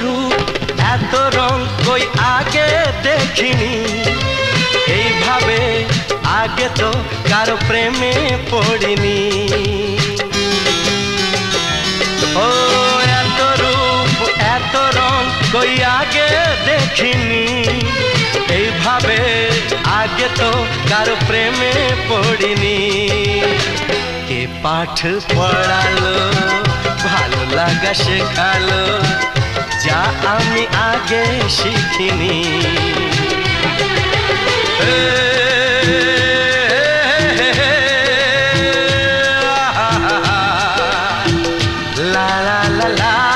রূপ এত রং কই আগে দেখিনি, এইভাবে আগে তো কারো প্রেমে পড়িনি। ও এত রূপ এত রং কই আগে দেখিনি, এইভাবে আগে তো কারো প্রেমে পড়িনি। কে পাঠ পড়ালো ভালো লাগা শেখালো, যা আমি আগে শিখিনি। La la la la